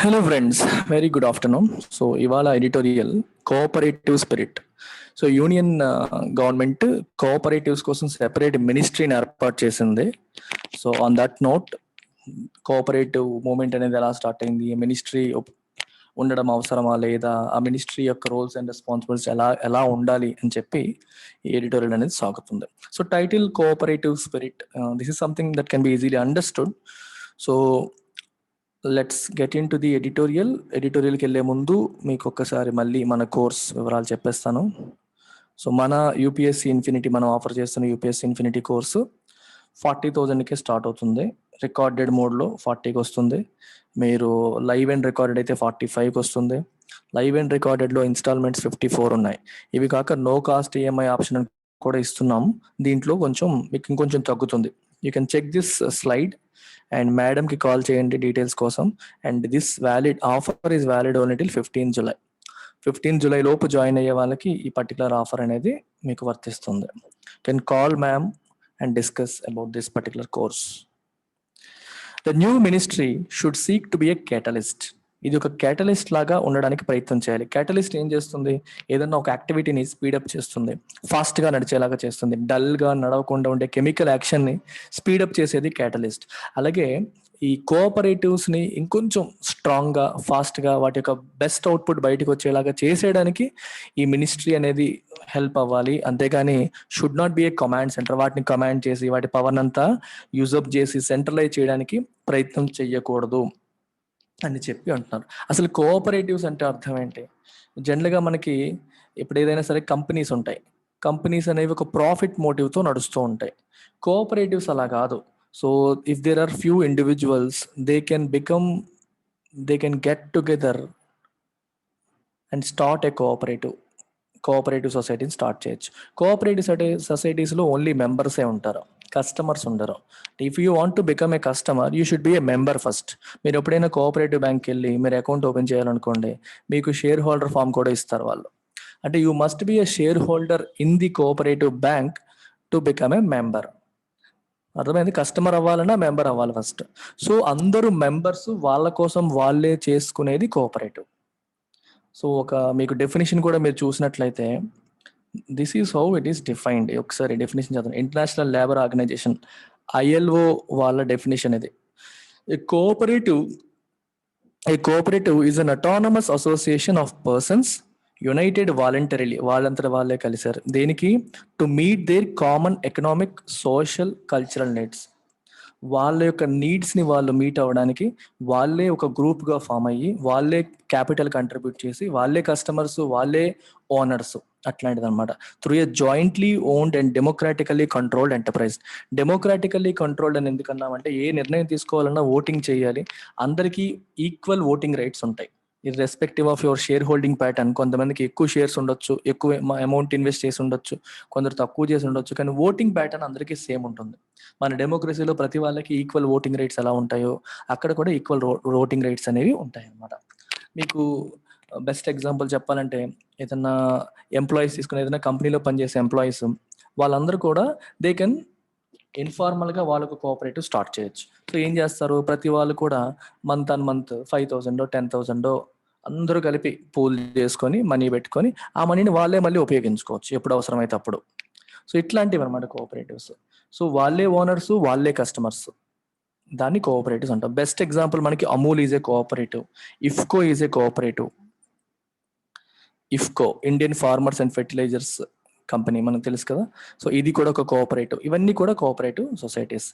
Hello friends, very good afternoon. So ఇవాళ editorial cooperative spirit. So union government cooperatives కోసం separate మినిస్ట్రీని ఏర్పాటు చేసింది. So on that note cooperative movement అనేది ఎలా స్టార్ట్ అయింది, మినిస్ట్రీ ఉండడం అవసరమా లేదా, ఆ మినిస్ట్రీ యొక్క రోల్స్ అండ్ రెస్పాన్సిబిలిటీస్ ఎలా ఎలా ఉండాలి అని చెప్పి ఈ ఎడిటోరియల్ అనేది సాగుతుంది. So title cooperative spirit, this is something that can be easily understood. So let's get into the ఎడిటోరియల్కి వెళ్ళే ముందు మీకు ఒక్కసారి మళ్ళీ మన కోర్స్ వివరాలు చెప్పేస్తాను. సో మన యూపీఎస్సీ ఇన్ఫినిటీ మనం ఆఫర్ చేస్తున్న యూపీఎస్సీ ఇన్ఫినిటీ కోర్సు 40,000కే స్టార్ట్ అవుతుంది. రికార్డెడ్ మోడ్లో 40కి వస్తుంది. మీరు లైవ్ అండ్ రికార్డెడ్ అయితే 45కి వస్తుంది. లైవ్ అండ్ రికార్డెడ్లో ఇన్స్టాల్మెంట్స్ 54 ఉన్నాయి. ఇవి కాక నో కాస్ట్ ఈఎంఐ ఆప్షన్ కూడా ఇస్తున్నాం. దీంట్లో కొంచెం మీకు ఇంకొంచెం తగ్గుతుంది. You can check this slide and మేడంకి కాల్ చేయండి డీటెయిల్స్ కోసం. And this valid offer is valid only till 15 July. 15 July లోపు జాయిన్ అయ్యే వాళ్ళకి ఈ పర్టికులర్ ఆఫర్ అనేది మీకు వర్తిస్తుంది. Can call ma'am and discuss about this particular course. The new ministry should seek to be a catalyst. ఇది ఒక catalyst లాగా ఉండడానికి ప్రయత్నం చేయాలి. క్యాటలిస్ట్ ఏం చేస్తుంది? ఏదన్నా ఒక యాక్టివిటీని స్పీడప్ చేస్తుంది, ఫాస్ట్గా నడిచేలాగా చేస్తుంది. డల్గా నడవకుండా ఉండే కెమికల్ యాక్షన్ని స్పీడప్ చేసేది క్యాటలిస్ట్. అలాగే ఈ కోఆపరేటివ్స్ని ఇంకొంచెం స్ట్రాంగ్గా, ఫాస్ట్గా వాటి యొక్క బెస్ట్ అవుట్పుట్ బయటకు వచ్చేలాగా చేసేయడానికి ఈ మినిస్ట్రీ అనేది హెల్ప్ అవ్వాలి. అంతేగాని should not be A command centre. వాటిని కమాండ్ చేసి వాటి పవర్ అంతా యూజప్ చేసి సెంట్రలైజ్ చేయడానికి ప్రయత్నం చెయ్యకూడదు అని చెప్పి అంటున్నారు. అసలు కోఆపరేటివ్స్ అంటే అర్థం ఏంటి? జనరల్గా మనకి ఇప్పుడు ఏదైనా సరే కంపెనీస్ ఉంటాయి. కంపెనీస్ అనేవి ఒక ప్రాఫిట్ మోటివ్తో నడుస్తూ ఉంటాయి. కోఆపరేటివ్స్ అలా కాదు. So if there are few individuals, they can get together and start a cooperative సొసైటీని స్టార్ట్ చేయొచ్చు. కోఆపరేటివ్ సొసైటీస్లో ఓన్లీ మెంబర్సే ఉంటారు, కస్టమర్స్ ఉండరు. If you want to become a customer, you should be a member first. మీరు ఎప్పుడైనా cooperative బ్యాంక్కి వెళ్ళి మీరు అకౌంట్ ఓపెన్ చేయాలనుకోండి, మీకు షేర్ హోల్డర్ ఫామ్ కూడా ఇస్తారు వాళ్ళు. అంటే you must be A share holder in the cooperative bank to become a member. అర్థమైంది? కస్టమర్ అవ్వాలన్నా మెంబర్ అవ్వాలి ఫస్ట్. సో అందరూ మెంబర్స్, వాళ్ళ కోసం వాళ్ళే చేసుకునేది కోఆపరేటివ్. సో ఒక మీకు డెఫినేషన్ కూడా మీరు చూసినట్లయితే, this is how it is defined. ఒకసారి డెఫినేషన్ చదవండి. ఇంటర్నేషనల్ లేబర్ ఆర్గనైజేషన్ ILO వాళ్ళ డెఫినేషన్ ఇది. A cooperative is an autonomous association of persons united voluntarily, వాళ్ళంతట వాళ్ళే కలిశారు. దేనికి? To meet their common economic, social, cultural needs. వాళ్ళ యొక్క నీడ్స్ని వాళ్ళు మీట్ అవ్వడానికి వాళ్ళే ఒక గ్రూప్గా ఫామ్ అయ్యి, వాళ్ళే క్యాపిటల్ కంట్రిబ్యూట్ చేసి, వాళ్ళే కస్టమర్స్, వాళ్ళే ఓనర్స్, అట్లాంటిది అనమాట. Through a jointly owned and democratically controlled enterprise. Democratically controlled అని ఎందుకన్నామంటే, ఏ నిర్ణయం తీసుకోవాలన్నా ఓటింగ్ చేయాలి, అందరికీ ఈక్వల్ ఓటింగ్ రైట్స్ ఉంటాయి irrespective of your share holding pattern. కొంతమందికి ఎక్కువ షేర్స్ ఉండొచ్చు, ఎక్కువ అమౌంట్ ఇన్వెస్ట్ చేసి ఉండొచ్చు, కొందరు తక్కువ చేసి ఉండొచ్చు, కానీ ఓటింగ్ ప్యాటర్న్ అందరికీ సేమ్ ఉంటుంది. మన డెమోక్రసీలో ప్రతి వాళ్ళకి ఈక్వల్ ఓటింగ్ రైట్స్ ఎలా ఉంటాయో అక్కడ కూడా ఈక్వల్ ఓటింగ్ రైట్స్ అనేవి ఉంటాయి అన్నమాట. మీకు బెస్ట్ ఎగ్జాంపుల్ చెప్పాలంటే, ఏదన్నా ఎంప్లాయీస్ తీసుకుని, ఏదైనా కంపెనీలో పనిచేసే ఎంప్లాయీస్ వాళ్ళందరూ కూడా దే కెన్ ఇన్ఫార్మల్గా వాళ్ళకు కోఆపరేటివ్ స్టార్ట్ చేయొచ్చు. సో ఏం చేస్తారు? ప్రతి వాళ్ళు కూడా మంత్ ఆన్ మంత్ 5,000 10,000 అందరూ కలిపి పూల్ చేసుకొని మనీ పెట్టుకొని ఆ మనీని వాళ్ళే మళ్ళీ ఉపయోగించుకోవచ్చు ఎప్పుడు అవసరమైతే అప్పుడు. సో ఇట్లాంటివి అనమాట కోఆపరేటివ్స్. సో వాళ్ళే ఓనర్స్, వాళ్ళే కస్టమర్స్, దాన్ని కోఆపరేటివ్స్ అంటాం. బెస్ట్ ఎగ్జాంపుల్ మనకి Amul is a cooperative, IFFCO is a cooperative. IFFCO Indian farmers and fertilisers company మనకు తెలుసు కదా. సో ఇది కూడా ఒక కోఆపరేటివ్. ఇవన్నీ కూడా కోఆపరేటివ్ సొసైటీస్.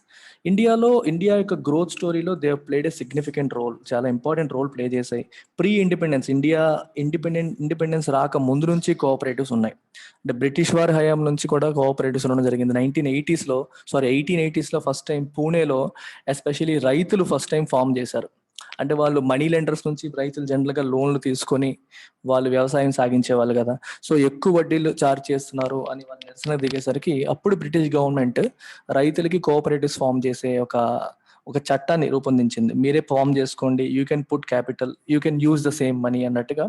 ఇండియా యొక్క గ్రోత్ స్టోరీలో they played a significant role, చాలా ఇంపార్టెంట్ రోల్ ప్లే చేశాయి. ప్రీ ఇండిపెండెన్స్, ఇండిపెండెన్స్ రాక ముందు నుంచి కోఆపరేటివ్స్ ఉన్నాయి. అంటే బ్రిటిష్ వారి హయాం నుంచి కూడా కోఆపరేటివ్స్ ఉండడం జరిగింది. 1880s ఫస్ట్ టైం పూణేలో ఎస్పెషలీ రైతులు ఫస్ట్ టైం ఫామ్ చేశారు. అంటే వాళ్ళు మనీ లెండర్స్ నుంచి రైతులు జనరల్గా లోన్లు తీసుకొని వాళ్ళు వ్యవసాయం సాగించేవాళ్ళు కదా. సో ఎక్కువ వడ్డీలు చార్జ్ చేస్తున్నారు అని వాళ్ళు నిరసన దిగేసరికి అప్పుడు బ్రిటిష్ గవర్నమెంట్ రైతులకి కోఆపరేటివ్స్ ఫామ్ చేసే ఒక చట్టాన్ని రూపొందించింది. మీరే ఫామ్ చేసుకోండి, you can put capital, you can use the same money అన్నట్టుగా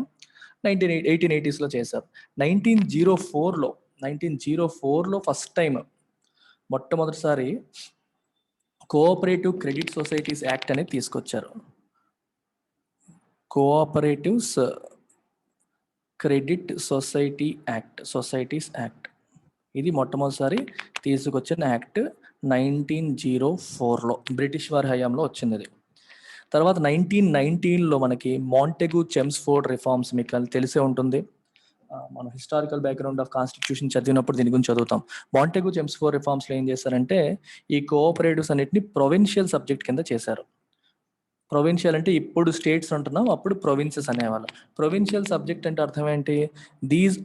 1880s చేశారు. 1904లో ఫస్ట్ టైం మొట్టమొదటిసారి కోఆపరేటివ్ క్రెడిట్ సొసైటీస్ యాక్ట్ అనేది తీసుకొచ్చారు. Cooperatives credit society act, societies act. ఇది మొట్టమొదటిసారి తీసుకొచ్చిన యాక్ట్ 1904లో, బ్రిటిష్ వారి హయాంలో వచ్చింది ఇది. తర్వాత 1919లో మనకి మాంటెగు చెమ్స్ఫోర్డ్ రిఫార్మ్స్, మీకు తెలిసే ఉంటుంది. మనం హిస్టారికల్ బ్యాక్గ్రౌండ్ ఆఫ్ కాన్స్టిట్యూషన్ చదివినప్పుడు దీని గురించి చదువుతాం. మాంటెగు చెమ్స్ఫోర్డ్ రిఫార్మ్స్లో ఏం చేశారంటే ఈ కోఆపరేటివ్స్ అన్నిటిని ప్రొవిన్షియల్ సబ్జెక్ట్ కింద చేశారు. ప్రొవిన్షియల్ అంటే ఇప్పుడు స్టేట్స్ అంటున్నాం, అప్పుడు ప్రొవిన్సెస్ అనేవాళ్ళు. ప్రొవిన్షియల్ సబ్జెక్ట్ అంటే అర్థం ఏంటి? These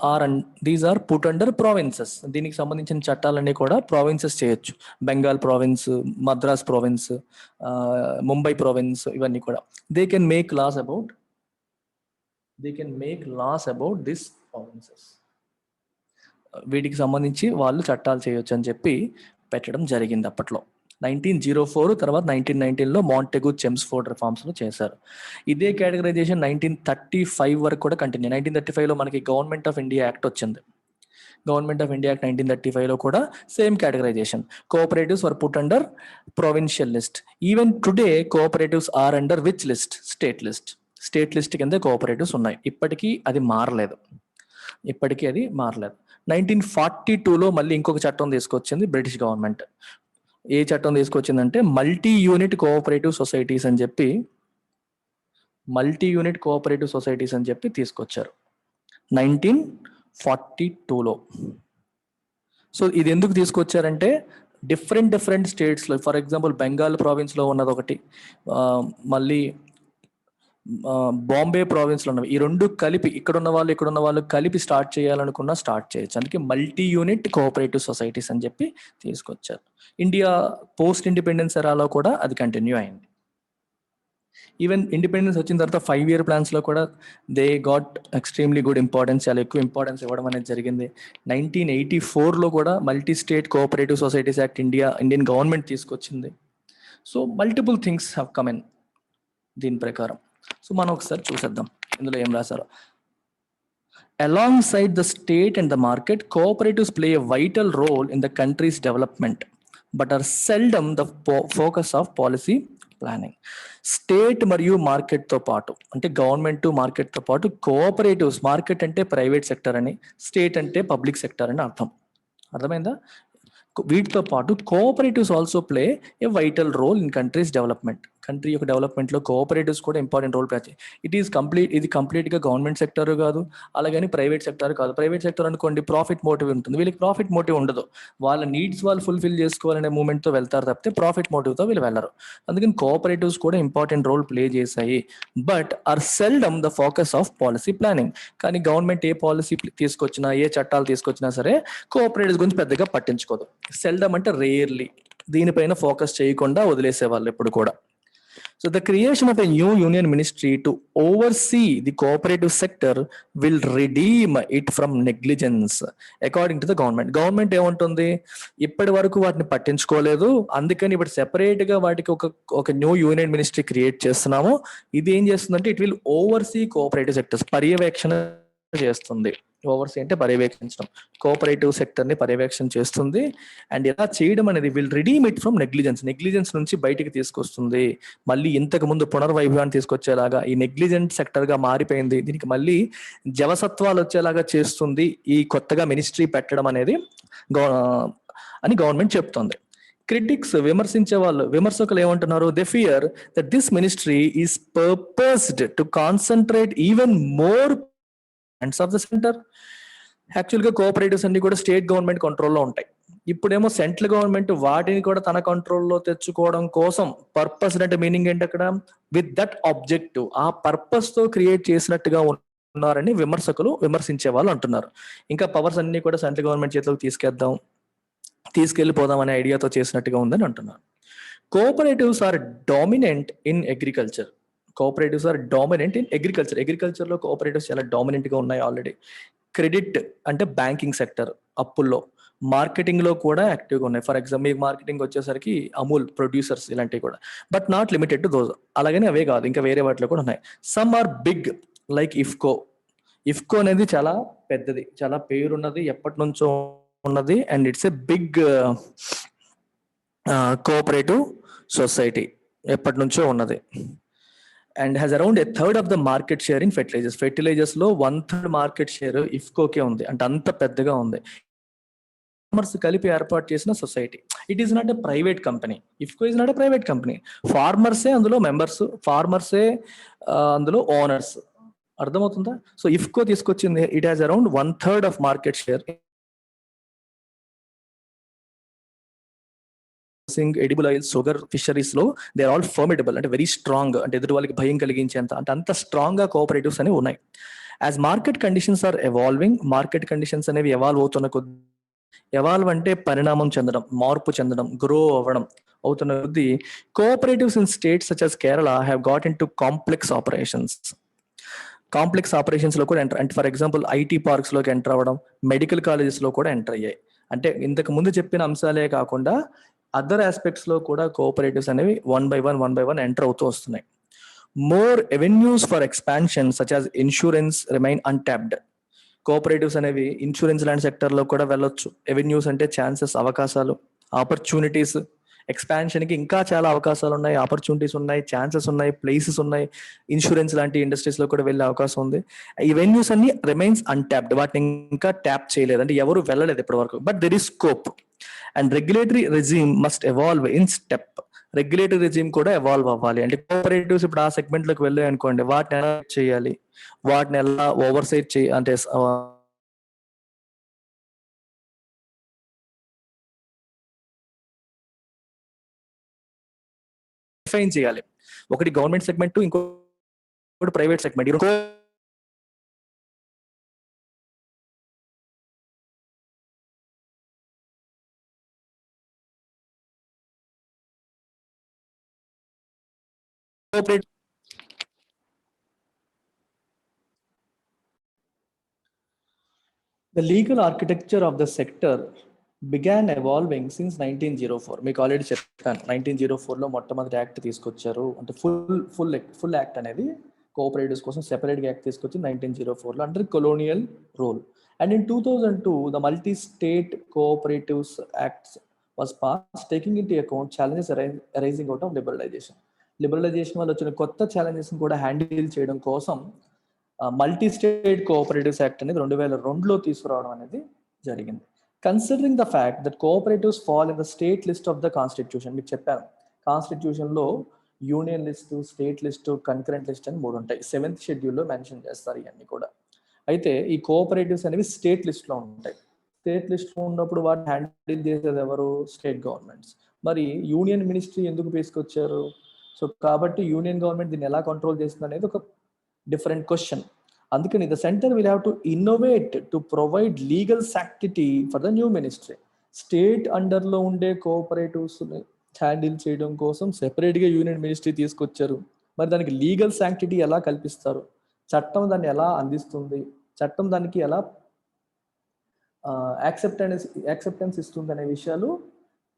are put under provinces. దీనికి సంబంధించిన చట్టాలన్నీ కూడా ప్రావిన్సెస్ చేయొచ్చు. Bengal province, Madras province, Mumbai province, ఇవన్నీ కూడా they can make laws about this provinces. వీటికి సంబంధించి వాళ్ళు చట్టాలు చేయొచ్చు అని చెప్పి పెట్టడం జరిగింది అప్పట్లో. 1904 తర్వాత 1919లో మాంటెగు చెమ్స్ఫోర్డ్ రిఫార్మ్స్లో చేశారు. ఇదే కేటగరైజేషన్ 1935 వరకు కూడా కంటిన్యూ. 1935లో మనకి గవర్నమెంట్ ఆఫ్ ఇండియా యాక్ట్ వచ్చింది. గవర్నమెంట్ ఆఫ్ ఇండియా యాక్ట్ 1935లో కూడా same categorisation. Cooperatives were put under provincial list. Even today cooperatives are under which list? State list. State list కింద కోఆపరేటివ్స్ ఉన్నాయి. ఇప్పటికీ అది మారలేదు. 1942లో మళ్ళీ ఇంకొక చట్టం తీసుకొచ్చింది బ్రిటిష్ గవర్నమెంట్. ఏ చట్టం తీసుకొచ్చిందంటే మల్టీ యూనిట్ కోఆపరేటివ్ సొసైటీస్ అని చెప్పి తీసుకొచ్చారు 1942లో. సో ఇది ఎందుకు తీసుకొచ్చారంటే డిఫరెంట్ స్టేట్స్లో, ఫర్ ఎగ్జాంపుల్ బెంగాల్ ప్రావిన్స్లో ఉన్నది ఒకటి, మళ్ళీ బాంబే ప్రావిన్స్లో ఉన్నవి, ఈ రెండు కలిపి ఇక్కడ ఉన్న వాళ్ళు కలిపి స్టార్ట్ చేయాలనుకున్నా స్టార్ట్ చేయొచ్చు. అందుకే మల్టీ యూనిట్ కోఆపరేటివ్ సొసైటీస్ అని చెప్పి తీసుకొచ్చారు. ఇండియా పోస్ట్ ఇండిపెండెన్స్ ఎరాలో కూడా అది కంటిన్యూ అయింది. ఈవెన్ ఇండిపెండెన్స్ వచ్చిన తర్వాత 5-year ప్లాన్స్లో కూడా they got extremely good importance, చాలా ఎక్కువ ఇంపార్టెన్స్ ఇవ్వడం అనేది జరిగింది. 1984లో కూడా multi state cooperative societies act Indian government తీసుకొచ్చింది. So multiple things have come in దీని ప్రకారం. సో మనం ఒకసారి చూసేద్దాం ఇందులో ఏం రాశారో. Alongside the state and the market, cooperatives play a vital role in the country's development, but are seldom the focus of policy planning. State మరియు market తో పాటు, అంటే గవర్నమెంట్ మార్కెట్ తో పాటు కోఆపరేటివ్స్, మార్కెట్ అంటే ప్రైవేట్ సెక్టర్ అని, state అంటే public sector అని అర్థమైందా? వీటితో పాటు cooperatives also play a vital role in country's development. Country యొక్క డెవలప్మెంట్లో కోఆపరేటివ్స్ కూడా ఇంపార్టెంట్ రోల్ ప్లే చేస్తాయి. ఇది కంప్లీట్గా గవర్నమెంట్ సెక్టర్ కాదు, అలాగని ప్రైవేట్ సెక్టర్ కాదు. ప్రైవేట్ సెక్టర్ అనుకోండి ప్రాఫిట్ మోటివ్ ఉంటుంది, వీళ్ళకి ప్రాఫిట్ మోటివ్ ఉండదు. వాళ్ళ నీడ్స్ వాళ్ళు ఫుల్ఫిల్ చేసుకోవాలనే మూమెంట్తో వెళ్తారు తప్పితే ప్రాఫిట్ మోటివ్తో వీళ్ళు వెళ్ళరు. అందుకని కోఆపరేటివ్స్ కూడా ఇంపార్టెంట్ రోల్ ప్లే చేశాయి, but are seldom the focus of policy planning. కానీ గవర్నమెంట్ ఏ పాలసీ తీసుకొచ్చినా, ఏ చట్టాలు తీసుకొచ్చినా సరే కోఆపరేటివ్స్ గురించి పెద్దగా పట్టించుకోదు. సెల్డమ్ అంటే రేర్లీ, దీనిపైన ఫోకస్ చేయకుండా వదిలేసేవాళ్ళు ఎప్పుడు కూడా. So the creation of a new union ministry to oversee the cooperative sector will redeem it from negligence according to the government. Government ఏమంటుంది, ఇప్పటి వరకు వాటిని పట్టించుకోలేదు, అందుకని ఇప్పుడు సెపరేట్ గా వాటికి ఒక న్యూ యూనియన్ మినిస్ట్రీ క్రియేట్ చేస్తున్నాము. ఇది ఏం చేస్తుందంటే it will overseas cooperative sectors, పర్యవేక్షణ చేస్తుంది. ఓవర్సీ అంటే పర్యవేక్షించడం, కోఆపరేటివ్ సెక్టర్ ని పర్యవేక్షణ చేస్తుంది. అండ్ ఇలా చేయడం అనేది will redeem it from negligence నుంచి బయటికి తీసుకొస్తుంది. మళ్ళీ ఇంతకు ముందు పునర్వైభవాన్ని తీసుకొచ్చేలాగా, ఈ నెగ్లిజెంట్ సెక్టర్ గా మారిపోయింది, దీనికి మళ్ళీ జవసత్వాలు వచ్చేలాగా చేస్తుంది ఈ కొత్తగా మినిస్ట్రీ పెట్టడం అనేది అని గవర్నమెంట్ చెప్తోంది. క్రిటిక్స్, విమర్శకులు ఏమంటున్నారు? They fear that this ministry is purposed to concentrate even more of the centre. Actual గా కోఆపరేటివ్స్ అన్ని కూడా స్టేట్ గవర్నమెంట్ కంట్రోల్లో ఉంటాయి. ఇప్పుడేమో సెంట్రల్ గవర్నమెంట్ వాటిని కూడా తన కంట్రోల్లో తెచ్చుకోవడం కోసం, పర్పస్ అంటే మీనింగ్ ఏంటి అక్కడ, విత్ దట్ ఆబ్జెక్టివ్, ఆ పర్పస్ తో క్రియేట్ చేసినట్టుగా ఉన్నారని విమర్శించే వాళ్ళు అంటున్నారు. ఇంకా పవర్స్ అన్ని కూడా సెంట్రల్ గవర్నమెంట్ చేతిలోకి తీసుకెళ్లిపోదాం అనే ఐడియాతో చేసినట్టుగా ఉందని అంటున్నారు. Cooperatives are dominant in agriculture. Agriculture లో కోఆపరేటివ్స్ చాలా డామినెంట్ గా ఉన్నాయి ఆల్రెడీ. క్రెడిట్ అంటే బ్యాంకింగ్ సెక్టర్, అప్పుల్లో, మార్కెటింగ్ లో కూడా యాక్టివ్గా ఉన్నాయి. ఫర్ ఎగ్జాంపుల్ మీకు మార్కెటింగ్ వచ్చేసరికి అమూల్, ప్రొడ్యూసర్స్, ఇలాంటివి కూడా, but not limited to those. అలాగనే అవే కాదు, ఇంకా వేరే వాటిలో కూడా ఉన్నాయి. Some are big like IFFCO అనేది చాలా పెద్దది, చాలా పేరున్నది, ఎప్పటి నుంచో ఉన్నది, and it's a big cooperative society, ఎప్పటి నుంచో ఉన్నది. And has around a third of the market share in fertilisers. Fertilisers లో 1/3 మార్కెట్ షేర్ ఇఫ్కోకే ఉంది, అంటే అంత పెద్దగా ఉంది. ఫార్మర్స్ కలిపి ఏర్పాటు చేసిన society. It is not a private company. IFFCO is not a private company. ఫార్మర్సే అందులో మెంబర్స్, ఫార్మర్సే అందులో ఓనర్స్. అర్థమవుతుందా? సో ఇఫ్కో తీసుకొచ్చింది, it has around 1/3 of market share. Edible oil, sugar, fisheries లో దే ఆర్ ఆల్ ఫర్మిడబుల్, అంటే వెరీ స్ట్రాంగ్, అంటే ఎదుటి వాళ్ళకి భయం కలిగించేంత, అంటే అంత స్ట్రాంగ్ గా కోఆపరేటివ్స్ అనేవి ఉన్నాయి. As market conditions are evolving, market conditions అనేవి ఎవాల్వ్ అవుతున్న కొద్ది, ఎవాల్వ్ అంటే పరిణామం చెందడం, మార్పు చెందడం, గ్రో అవ్వడం అవుతున్న కొద్దీ, cooperatives in states such as Kerala have got in to complex operations. Complex operations లో కూడా ఎంటర్, అంటే ఫర్ ఎగ్జాంపుల్ ఐటీ పార్క్స్ లోకి ఎంటర్ అవ్వడం, మెడికల్ కాలేజెస్ లో కూడా ఎంటర్ అయ్యాయి. అంటే ఇంతకు ముందు చెప్పిన అంశాలే కాకుండా అదర్ ఆస్పెక్ట్స్ లో కూడా కోఆపరేటివ్స్ అనేవి వన్ బై వన్ ఎంటర్ అవుతూ వస్తున్నాయి. More avenues for expansion such as insurance remain untapped. Cooperatives అనేవి ఇన్సూరెన్స్ లాంటి సెక్టర్ లో కూడా వెళ్ళొచ్చు. ఎవెన్యూస్ అంటే ఛాన్సెస్, అవకాశాలు, ఆపర్చునిటీస్. ఎక్స్పాన్షన్ కి ఇంకా చాలా అవకాశాలు ఉన్నాయి, ఆపర్చునిటీస్ ఉన్నాయి, ఛాన్సెస్ ఉన్నాయి, ప్లేసెస్ ఉన్నాయి. ఇన్సూరెన్స్ లాంటి ఇండస్ట్రీస్ లో కూడా వెళ్ళే అవకాశం ఉంది. ఈ వెన్యూస్ అన్ని రిమైన్స్ అన్టాప్డ్, వాటిని ఇంకా ట్యాప్ చేయలేదు, అంటే ఎవరు వెళ్ళలేదు ఇప్పటి వరకు. But there is scope and regulatory resume must evolve in step. Regulatory resume కూడా ఎవాల్వ్ అవ్వాలి. అంటే కోఆపరేటివ్స్ ఇప్పుడు ఆ సెగ్మెంట్ లోకి వెళ్ళాయి అనుకోండి, వాటిని ఎలా చేయాలి, వాటిని ఎలా ఓవర్సైట్ చేయాలి, అంటే డిఫైన్ చేయాలి. ఒకటి గవర్నమెంట్ సెగ్మెంట్, ఇంకోటి private segment. The legal architecture of the sector began evolving since 1904. మీకు ఆల్రెడీ చెప్పాను, 1904లో మొట్టమొదటి యాక్ట్ తీసుకొచ్చారు. అంటే ఫుల్ యాక్ట్ అనేది కోఆపరేటివ్స్ కోసం సెపరేట్గా యాక్ట్ తీసుకొచ్చి 1904లో under colonial rule. And in 2002 the multi state cooperatives acts was pass, taking into account challenges arising out of liberalisation. Liberalisation వల్ల వచ్చిన కొత్త ఛాలెంజెస్ కూడా హ్యాండిల్ చేయడం కోసం మల్టీ స్టేట్ కోఆపరేటివ్స్ యాక్ట్ అనేది 2002లో తీసుకురావడం అనేది జరిగింది. Considering the fact that cooperatives fall in the state list of the constitution. మీకు చెప్పాను, కాన్స్టిట్యూషన్ లో union list, state list, concurrent list అని 3 ఉంటాయి. 7th షెడ్యూల్లో మెన్షన్ చేస్తారు ఇవన్నీ కూడా. అయితే ఈ కోఆపరేటివ్స్ అనేవి స్టేట్ లిస్ట్ లో ఉంటాయి. స్టేట్ లిస్ట్ లో ఉన్నప్పుడు వాటిని హ్యాండిల్ చేసేది ఎవరు? State governments. మరి యూనియన్ మినిస్ట్రీ ఎందుకు తీసుకొచ్చారు? సో కాబట్టి యూనియన్ గవర్నమెంట్ దీన్ని ఎలా కంట్రోల్ చేస్తుంది అనేది ఒక డిఫరెంట్ క్వశ్చన్. అందుకని the centre will have to innovate to provide legal sanctity for the new ministry. State under లో ఉండే కోఆపరేటివ్స్ హ్యాండిల్ చేయడం కోసం సెపరేట్ గా యూనియన్ మినిస్ట్రీ తీసుకొచ్చారు. మరి దానికి లీగల్ సాంక్టిటీ ఎలా కల్పిస్తారు? చట్టం దాన్ని ఎలా అందిస్తుంది? చట్టం దానికి ఎలా యాక్సెప్టెన్స్ ఇస్తుంది అనే విషయాలు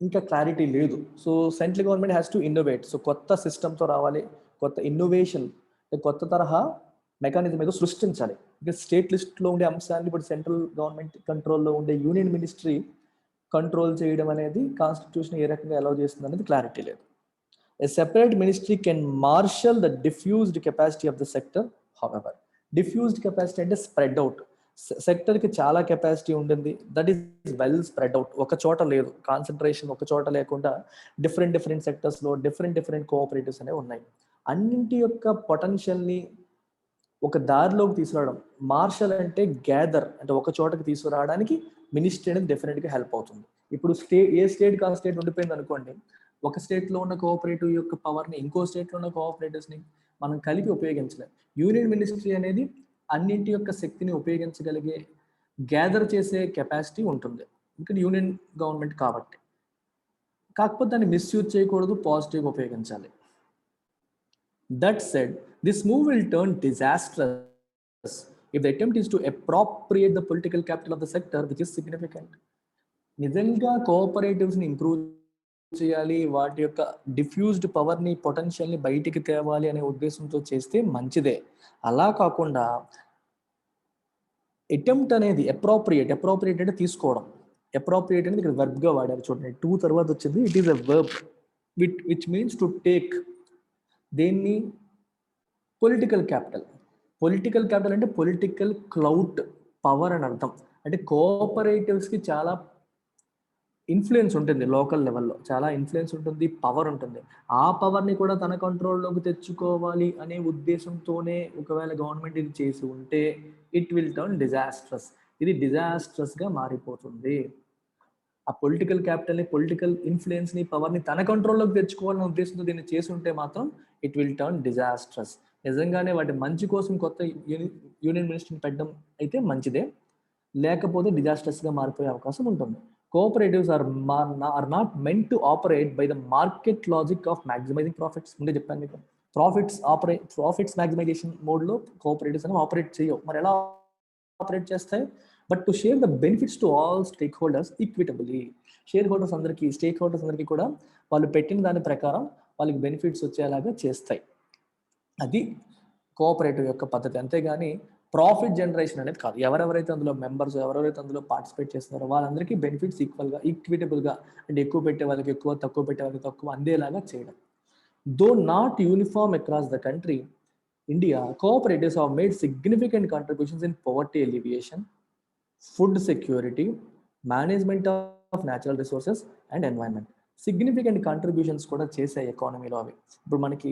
ఇంకా క్లారిటీ లేదు. So central government has to innovate. So కొత్త సిస్టమ్తో రావాలి, కొత్త ఇన్నోవేషన్, కొత్త తరహా మెకానిజం ఏదో సృష్టించాలి. ఇంకా స్టేట్ లిస్ట్లో ఉండే అంశాన్ని ఇప్పుడు సెంట్రల్ గవర్నమెంట్ కంట్రోల్లో ఉండే యూనియన్ మినిస్ట్రీ కంట్రోల్ చేయడం అనేది కాన్స్టిట్యూషన్ ఏ రకంగా అలౌ చేస్తుంది అనేది క్లారిటీ లేదు. A separate ministry can marshal the diffused capacity of the sector, however. Diffused capacity అంటే స్ప్రెడ్ అవుట్. సెక్టర్కి చాలా కెపాసిటీ ఉంటుంది, that is well spread out. ఒక చోట లేదు, కాన్సన్ట్రేషన్ ఒక చోట లేకుండా డిఫరెంట్ సెక్టర్స్లో డిఫరెంట్ కోఆపరేటివ్స్ అనేవి ఉన్నాయి. అన్నింటి యొక్క పొటెన్షియల్ని ఒక దారిలోకి తీసుకురావడం. మార్షల్ అంటే గ్యాదర్, అంటే ఒక చోటకి తీసుకురావడానికి మినిస్ట్రీ అనేది డెఫినెట్గా హెల్ప్ అవుతుంది. ఇప్పుడు ఏ స్టేట్ కా స్టేట్ ఉండిపోయింది అనుకోండి, ఒక స్టేట్లో ఉన్న కోఆపరేటివ్ యొక్క పవర్ని ఇంకో స్టేట్లో ఉన్న కోఆపరేటివ్స్ని మనం కలిపి ఉపయోగించలేం. యూనియన్ మినిస్ట్రీ అనేది అన్నింటి యొక్క శక్తిని ఉపయోగించగలిగే, గ్యాదర్ చేసే కెపాసిటీ ఉంటుంది, ఇక్కడ యూనియన్ గవర్నమెంట్ కాబట్టి. కాకపోతే దాన్ని మిస్యూజ్ చేయకూడదు, పాజిటివ్గా ఉపయోగించాలి. That said, this move will turn disastrous if the attempt is to appropriate the political capital of the sector, which is significant. నిజంగా కోఆపరేటివ్స్ని ఇంప్రూవ్ చేయాలి, వాటి యొక్క డిఫ్యూజ్డ్ పవర్ని, పొటెన్షియల్ని బయటికి తేవాలి అనే ఉద్దేశంతో చేస్తే మంచిదే. అలా కాకుండా అటెంప్ట్ అనేది అప్రోప్రియేట్ అంటే తీసుకోవడం. అప్రోప్రియేట్ అనేది ఇక్కడ వర్బ్గా వాడారు చూడండి, 2 తర్వాత వచ్చింది. It is a verb which means to take. దేన్ని పొలిటికల్ క్యాపిటల్. పొలిటికల్ క్యాపిటల్ అంటే పొలిటికల్ క్లౌట్, పవర్ అని అర్థం. అంటే కోఆపరేటివ్స్కి చాలా ఇన్ఫ్లుయెన్స్ ఉంటుంది, లోకల్ లెవెల్లో చాలా ఇన్ఫ్లుయెన్స్ ఉంటుంది, పవర్ ఉంటుంది. ఆ పవర్ని కూడా తన కంట్రోల్లోకి తెచ్చుకోవాలి అనే ఉద్దేశంతోనే ఒకవేళ గవర్నమెంట్ ఇది చేసి ఉంటే ఇట్ విల్ టర్న్ డిజాస్ట్రస్. ఇది డిజాస్ట్రస్గా మారిపోతుంది. ఆ పొలిటికల్ క్యాపిటల్ని, పొలిటికల్ ఇన్ఫ్లుయెన్స్ని, పవర్ని తన కంట్రోల్లోకి తెచ్చుకోవాలనే ఉద్దేశంతో దీన్ని చేసి ఉంటే మాత్రం ఇట్ విల్ టర్న్ డిజాస్ట్రస్. నిజంగానే వాటి మంచి కోసం కొత్త యూనియన్ మినిస్టర్ని పెట్టడం అయితే మంచిదే, లేకపోతే డిజాస్టర్స్గా మారిపోయే అవకాశం ఉంటుంది. Cooperatives are not meant to operate by the market logic of maximising profits. ముందే చెప్పాను మీకు, ప్రాఫిట్స్ మ్యాక్సిమైజేషన్ మోడ్లో కోఆపరేటివ్స్ అని ఆపరేట్ చేయవు. మరి ఎలా ఆపరేట్ చేస్తాయి? But to share the benefits to all stakeholders equitably. Stakeholders అందరికీ కూడా వాళ్ళు పెట్టిన దాని ప్రకారం వాళ్ళకి బెనిఫిట్స్ వచ్చేలాగా చేస్తాయి. అది కోఆపరేటివ్ యొక్క పద్ధతి. అంతేగాని ప్రాఫిట్ జనరేషన్ అనేది కాదు. ఎవరెవరైతే అందులో మెంబర్స్, ఎవరెవరైతే అందులో పార్టిసిపేట్ చేస్తున్నారో వాళ్ళందరికీ బెనిఫిట్స్ ఈక్వల్గా, ఈక్విటబుల్గా, అంటే ఎక్కువ పెట్టే వాళ్ళకి ఎక్కువ, తక్కువ పెట్టే వాళ్ళకి తక్కువ అందేలాగా చేయడం. Though not uniform across the country, India, cooperatives have made significant contributions in poverty alleviation, food security, management of natural resources and environment. Significant contributions కూడా చేశాయి ఎకానమీలో అవి. ఇప్పుడు మనకి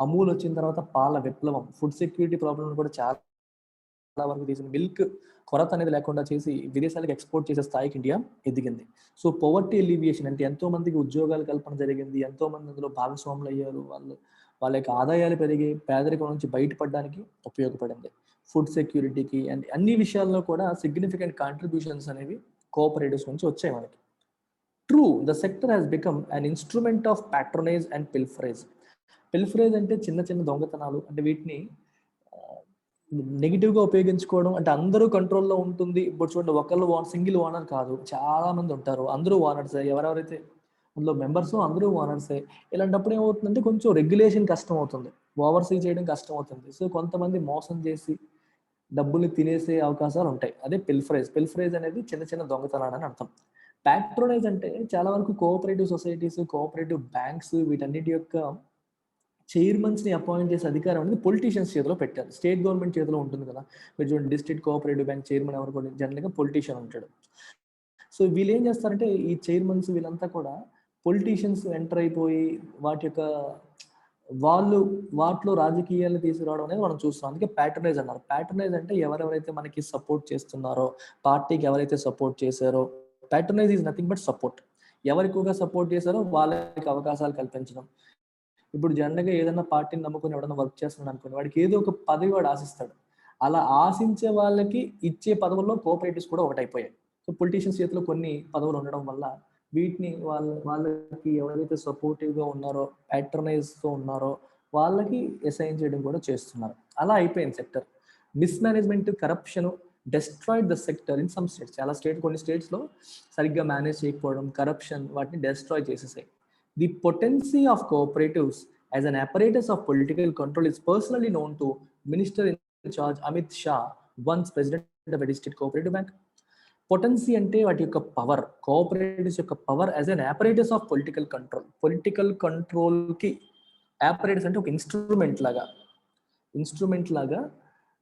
అమూల్ వచ్చిన తర్వాత పాల విప్లవం, ఫుడ్ సెక్యూరిటీ ప్రాబ్లమ్ కూడా చాలా వరకు తీసింది. మిల్క్ కొరత అనేది లేకుండా చేసి విదేశాలకు ఎక్స్పోర్ట్ చేసే స్థాయికి ఇండియా ఎదిగింది. సో పవర్టీ ఎలివియేషన్ అంటే ఎంతో మందికి ఉద్యోగాల కల్పన జరిగింది, ఎంతో మంది అందులో భాగస్వాములు అయ్యారు, వాళ్ళ యొక్క ఆదాయాలు పెరిగి పేదరికం నుంచి బయటపడడానికి ఉపయోగపడింది. ఫుడ్ సెక్యూరిటీకి అండ్ అన్ని విషయాల్లో కూడా సిగ్నిఫికెంట్ కాంట్రిబ్యూషన్స్ అనేవి కోఆపరేటివ్స్ నుంచి వచ్చాయి మనకి. True, the sector has become an instrument of patronise and pilferage. Pilferage అంటే చిన్న చిన్న దొంగతనాలు, అంటే వీటిని నెగిటివ్గా ఉపయోగించుకోవడం. అంటే అందరూ కంట్రోల్లో ఉంటుంది. ఇప్పుడు చూడండి, ఒకళ్ళు సింగిల్ ఓనర్ కాదు, చాలా మంది ఉంటారు, అందరూ ఓనర్స్. ఎవరెవరైతే అందులో మెంబర్స్ అందరూ ఓనర్సే. ఇలాంటప్పుడు ఏమవుతుందంటే కొంచెం రెగ్యులేషన్ కష్టం అవుతుంది, ఓవర్సీ చేయడం కష్టం అవుతుంది. సో కొంతమంది మోసం చేసి డబ్బులు తినేసే అవకాశాలు ఉంటాయి. అదే పిల్ఫరేజ్ అనేది చిన్న చిన్న దొంగతనాలు అని అర్థం. ప్యాట్రోనైజ్ అంటే చాలా వరకు కోఆపరేటివ్ సొసైటీస్, కోఆపరేటివ్ బ్యాంక్స్ వీటన్నిటి యొక్క చైర్మన్స్ని అపాయింట్ చేసే అధికారం అనేది పొలిటీషియన్స్ చేతిలో పెట్టారు. స్టేట్ గవర్నమెంట్ చేతిలో ఉంటుంది కదా. మీరు చూడండి, డిస్ట్రిక్ట్ కోఆపరేటివ్ బ్యాంక్ చైర్మన్ ఎవరు కూడా జనరల్గా పొలిటీషియన్ ఉంటాడు. సో వీళ్ళు ఏం చేస్తారంటే ఈ చైర్మన్స్ వీళ్ళంతా కూడా పొలిటీషియన్స్ ఎంటర్ అయిపోయి వాటిలో రాజకీయాలు తీసుకురావడం అనేది మనం చూస్తాం. అందుకే ప్యాట్రనైజ్ అన్నారు. ప్యాట్రనైజ్ అంటే ఎవరెవరైతే మనకి సపోర్ట్ చేస్తున్నారో, పార్టీకి ఎవరైతే సపోర్ట్ చేశారో, patronise is nothing but support. ఎవరు ఎక్కువగా సపోర్ట్ చేశారో వాళ్ళకి అవకాశాలు కల్పించడం. ఇప్పుడు జనరల్గా ఏదైనా పార్టీని నమ్ముకుని ఎవడన్నా వర్క్ చేస్తున్నాడు అనుకోండి, వాడికి ఏదో ఒక పదవి వాడు ఆశిస్తాడు. అలా ఆశించే వాళ్ళకి ఇచ్చే పదవుల్లో కోఆపరేటివ్స్ కూడా ఒకటైపోయాయి. సో పొలిటీషియన్స్ చేతిలో కొన్ని పదవులు ఉండడం వల్ల వీటిని వాళ్ళకి ఎవరైతే సపోర్టివ్గా ఉన్నారో, ప్యాట్రనైజ్తో ఉన్నారో వాళ్ళకి అసైన్ చేయడం కూడా చేస్తున్నారు. అలా అయిపోయింది sector. Mismanagement, corruption destroyed the sector in some states. కొన్ని స్టేట్స్లో సరిగ్గా మేనేజ్ చేయకపోవడం, కరప్షన్ వాటిని destroy చేసేసాయి. The potency of cooperatives as an apparatus of political control is personally known to Minister in charge Amit Shah, once president of a district cooperative bank. Potency ante vaati yokka power, cooperatives yokka power as an apparatus of political control. Political control ki apparatus ante oka instrument laga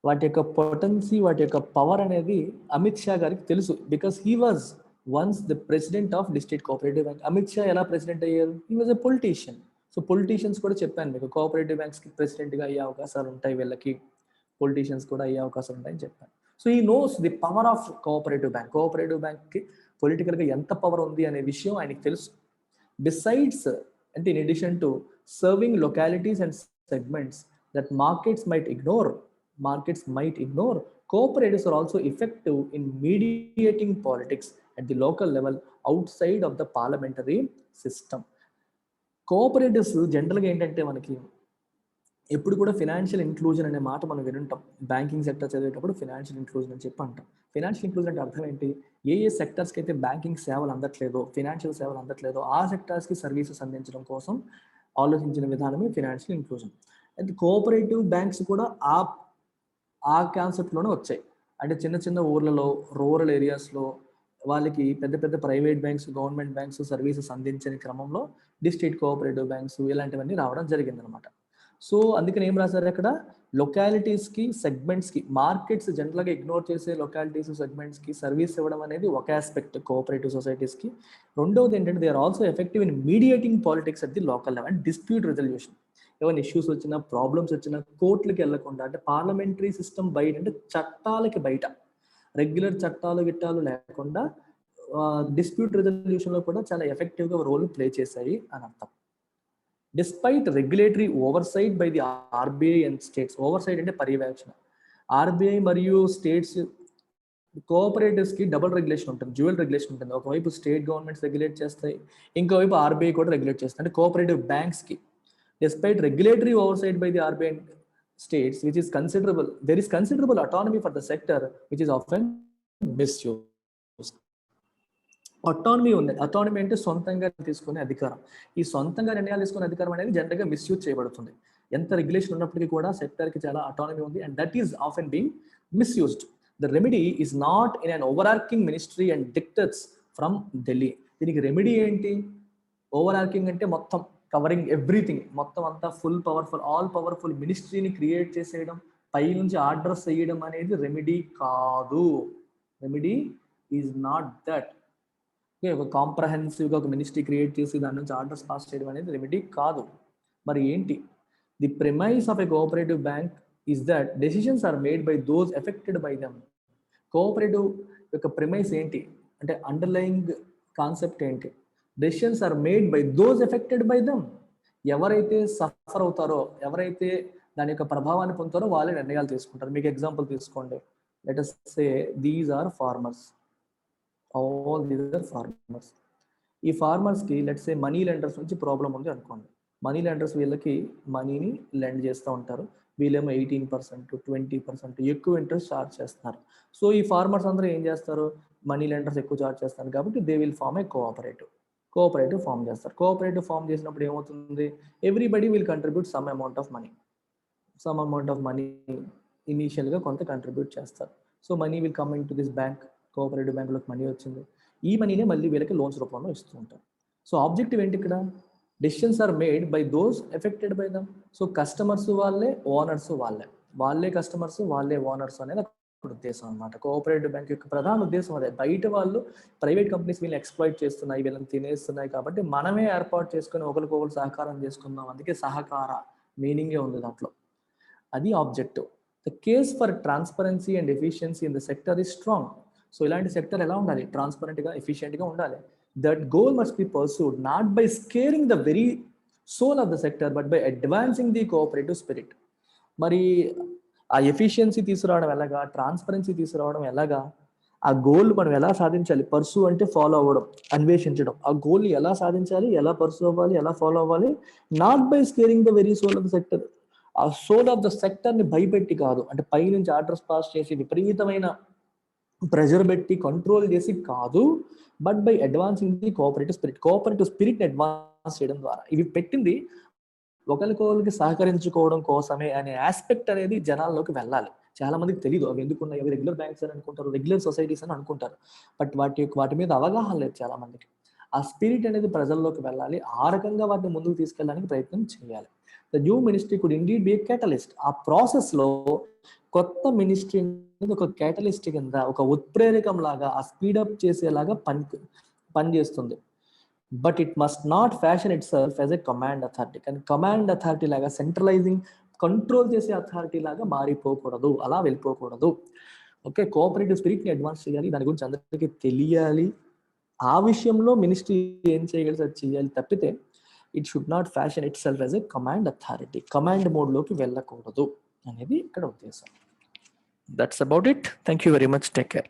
వాటి యొక్క potency, వాటి యొక్క power అనేది అమిత్ షా గారికి తెలుసు. Because he was once the president of district cooperative bank. Amit Shah ఎలా president అయ్యారు? He was a politician. So politicians కూడా చెప్పాను మీకు, కోఆపరేటివ్ బ్యాంక్స్కి ప్రెసిడెంట్గా అయ్యే అవకాశాలు ఉంటాయి, వీళ్ళకి పొలిటీషియన్స్ కూడా అయ్యే అవకాశాలు ఉంటాయని చెప్పాను. సో ఈ knows the power of cooperative bank. Cooperative బ్యాంక్కి పొలిటికల్గా ఎంత పవర్ ఉంది అనే విషయం ఆయనకి తెలుసు. బిసైడ్స్ అంటే in addition to serving localities and segments that markets might ignore, cooperatives are also effective in mediating politics at the local level outside of the parliamentary system. Cooperatives జనరల్గా ఏంటంటే మనకి ఎప్పుడు కూడా ఫినాన్షియల్ ఇంక్లూజన్ అనే మాట మనం వినుంటాం. Banking sector చదివేటప్పుడు financial inclusion అని చెప్పి అంటాం. ఫినాన్షియల్ ఇంక్లూజన్ అంటే అర్థం ఏంటి? ఏ సెక్టర్స్కి అయితే బ్యాంకింగ్ సేవలు అందట్లేదో, ఫినాన్షియల్ సేవలు అందట్లేదో ఆ సెక్టర్స్కి సర్వీసెస్ అందించడం కోసం ఆలోచించిన విధానమే financial inclusion. And cooperative banks కూడా ఆ కాన్సెప్ట్లోనే వచ్చాయి. అంటే చిన్న చిన్న ఊర్లలో, రూరల్ ఏరియాస్లో వాళ్ళకి పెద్ద పెద్ద private banks, government banks services అందించని క్రమంలో డిస్ట్రిక్ట్ కోఆపరేటివ్ బ్యాంక్స్ ఇలాంటివన్నీ రావడం జరిగిందనమాట. సో అందుకని ఏం రాశారు అక్కడ, లొకాలిటీస్కి సెగ్మెంట్స్కి, మార్కెట్స్ జనరల్గా ఇగ్నోర్ చేసే లొకాలిటీస్ సెగ్మెంట్స్కి సర్వీస్ ఇవ్వడం అనేది ఒక ఆస్పెక్ట్ కోఆపరేటివ్ సొసైటీస్కి. రెండవది ఏంటంటే they are also effective in mediating politics at the local level and dispute resolution. ఏమైనా ఇష్యూస్ వచ్చినా, ప్రాబ్లమ్స్ వచ్చినా కోర్టులకు వెళ్లకుండా, అంటే పార్లమెంటరీ సిస్టమ్ బయట, అంటే చట్టాలకి బయట, రెగ్యులర్ చట్టాలు గిట్టాలు లేకుండా డిస్ప్యూట్ రెజల్యూషన్లో కూడా చాలా ఎఫెక్టివ్గా రోల్ ప్లే చేశాయి అని అర్థం. Despite regulatory oversight by the RBI and states. Oversight అంటే పర్యవేక్షణ. ఆర్బీఐ మరియు స్టేట్స్ కోఆపరేటివ్స్కి డబుల్ రెగ్యులేషన్ ఉంటుంది, డ్యూయల్ రెగ్యులేషన్ ఉంటుంది. ఒకవైపు స్టేట్ గవర్నమెంట్స్ రెగ్యులేట్ చేస్తాయి, ఇంకోవైపు ఆర్బీఐ కూడా రెగ్యులేట్ చేస్తాయి. అంటే cooperative బ్యాంక్స్కి despite regulatory oversight by the RBI and states, which is considerable, there is considerable autonomy for the sector, which is often misused. Autonomy ఉంది. Autonomy అంటే సొంతంగా తీసుకునే అధికారం. ఈ సొంతంగా నిర్ణయాలు తీసుకునే అధికారం అనేది జనరల్గా మిస్యూజ్ చేయబడుతుంది. ఎంత రెగ్యులేషన్ ఉన్నప్పటికీ కూడా సెక్టర్కి చాలా అటానమీ ఉంది, and that is often being misused. The remedy is not in an overarching ministry and dictates from Delhi. దీనికి రెమెడీ ఏంటి? ఓవర్-ఆర్కింగ్ అంటే మొత్తం కవరింగ్ ఎవ్రీథింగ్, మొత్తం అంతా ఫుల్ పవర్ఫుల్, ఆల్ పవర్ఫుల్ మినిస్ట్రీని క్రియేట్ చేసేయడం, పై నుంచి ఆర్డర్స్ చేయడం అనేది రెమెడీ కాదు. Remedy is not that. ఒక కాంప్రహెన్సివ్గా ఒక మినిస్ట్రీ క్రియేట్ చేసి దాని నుంచి ఆర్డర్స్ పాస్ చేయడం అనేది రెమెడీ కాదు. మరి ఏంటి? The premise of a cooperative bank is that decisions are made by those affected by them. Cooperative యొక్క ప్రిమైస్ ఏంటి అంటే, అండర్లయింగ్ కాన్సెప్ట్ ఏంటి? Decisions are made by those affected by them. ఎవరైతే సఫర్ అవుతారో, ఎవరైతే దాని యొక్క ప్రభావాన్ని పొందుతారో వాళ్ళే నిర్ణయాలు తీసుకుంటారు. మీకు ఎగ్జాంపుల్ తీసుకోండి, let us say these are farmers, all these are farmers. ఈ ఫార్మర్స్కి లెట్ సే మనీ లెండర్స్ నుంచి ప్రాబ్లం ఉంది అనుకోండి. మనీ లెండర్స్ వీళ్ళకి మనీని లెండ్ చేస్తూ ఉంటారు, వీళ్ళేమో 18%, 20% ఎక్కువ ఇంట్రెస్ట్ చార్జ్ చేస్తున్నారు. సో ఈ ఫార్మర్స్ అందరూ ఏం చేస్తారు? మనీ లెండర్స్ ఎక్కువ చార్జ్ చేస్తారు కాబట్టి they will form a cooperative form చేస్తారు. కోఆపరేటివ్ ఫామ్ చేసినప్పుడు ఏమవుతుంది? Everybody will contribute some amount of money ఇనీషియల్గా కొంత కంట్రిబ్యూట్ చేస్తారు. So money will come in to this bank. Cooperative బ్యాంకులోకి మనీ వచ్చింది, ఈ మనీనే మళ్ళీ వీళ్ళకి లోన్స్ రూపంలో ఇస్తూ ఉంటారు. సో ఆబ్జెక్టివ్ ఏంటి ఇక్కడ? Decisions are made by those affected by them. So customers వాళ్ళే, ఓనర్స్ వాళ్ళే కస్టమర్స్, వాళ్ళే ఓనర్స్ అనేది ఉద్దేశం అనమాట. కోఆపరేటివ్ బ్యాంక్ యొక్క ప్రధాన ఉద్దేశం అదే. బయట వాళ్ళు, ప్రైవేట్ కంపెనీస్ వీళ్ళని ఎక్స్ప్లాయిట్ చేస్తున్నాయి, వీళ్ళని తినేస్తున్నాయి కాబట్టి మనమే ఏర్పాటు చేసుకుని ఒకరికొకరు సహకారం చేసుకుందాం. అందుకే సహకార మీనింగే ఉంది దాంట్లో. అది objective. The case for transparency and efficiency in the sector is strong. So ఇలాంటి సెక్టర్ ఎలా ఉండాలి? ట్రాన్స్పరెంట్గా, ఎఫిషియెంట్గా ఉండాలి. That goal must be pursued not by scaring the very soul of the sector but by advancing the cooperative spirit. మరి ఆ efficiency తీసుకురావడం ఎలాగా? ట్రాన్స్పరెన్సీ తీసుకురావడం ఎలాగా? ఆ గోల్ మనం ఎలా సాధించాలి? పర్సూ అంటే ఫాలో అవ్వడం, అన్వేషించడం. ఆ గోల్ని ఎలా సాధించాలి, ఎలా పర్సూ అవ్వాలి, ఎలా ఫాలో అవ్వాలి? Not by scaring the very soul of the sector. ఆ సోల్ ఆఫ్ ద సెక్టర్ని భయపెట్టి కాదు, అంటే పై నుంచి ఆర్డర్స్ పాస్ చేసి విపరీతమైన ప్రెజర్ పెట్టి కంట్రోల్ చేసి కాదు, but by advancing the cooperative స్పిరిట్ని అడ్వాన్స్ చేయడం ద్వారా. ఇవి పెట్టింది ఒకరికొకరికి సహకరించుకోవడం కోసమే అనే ఆస్పెక్ట్ అనేది జనాల్లోకి వెళ్ళాలి. చాలా మందికి తెలియదు అవి ఎందుకున్నాయి, అవి రెగ్యులర్ బ్యాంక్స్ అని అనుకుంటారు, రెగ్యులర్ సొసైటీస్ అని అనుకుంటారు. బట్ వాటి మీద అవగాహన లేదు చాలా మందికి. ఆ స్పిరిట్ అనేది ప్రజల్లోకి వెళ్ళాలి. ఆ రకంగా వాటిని ముందుకు తీసుకెళ్ళడానికి ప్రయత్నం చేయాలి. The new ministry could indeed be a catalyst. ఆ ప్రాసెస్లో కొత్త మినిస్ట్రీ అనేది ఒక క్యాటలిస్ట్ కింద, ఒక ఉత్ప్రేరకం లాగా, ఆ స్పీడప్ చేసేలాగా పనిచేస్తుంది. But it must not fashion itself as a command authority. కానీ కమాండ్ అథారిటీ లాగా, సెంట్రలైజింగ్, కంట్రోల్ చేసే అథారిటీ లాగా మారిపోకూడదు, అలా వెళ్ళిపోకూడదు. ఓకే, కోఆపరేటివ్ స్పిరిట్ని అడ్వాన్స్ చేయాలి, దాని గురించి అందరికీ తెలియాలి. ఆ విషయంలో మినిస్ట్రీ ఏం చేయగలిసి అది చేయాలి తప్పితే it should not fashion itself as a command authority. Command మోడ్లోకి వెళ్ళకూడదు అనేది ఇక్కడ ఉద్దేశం. That's about it. Thank you very much. Take care.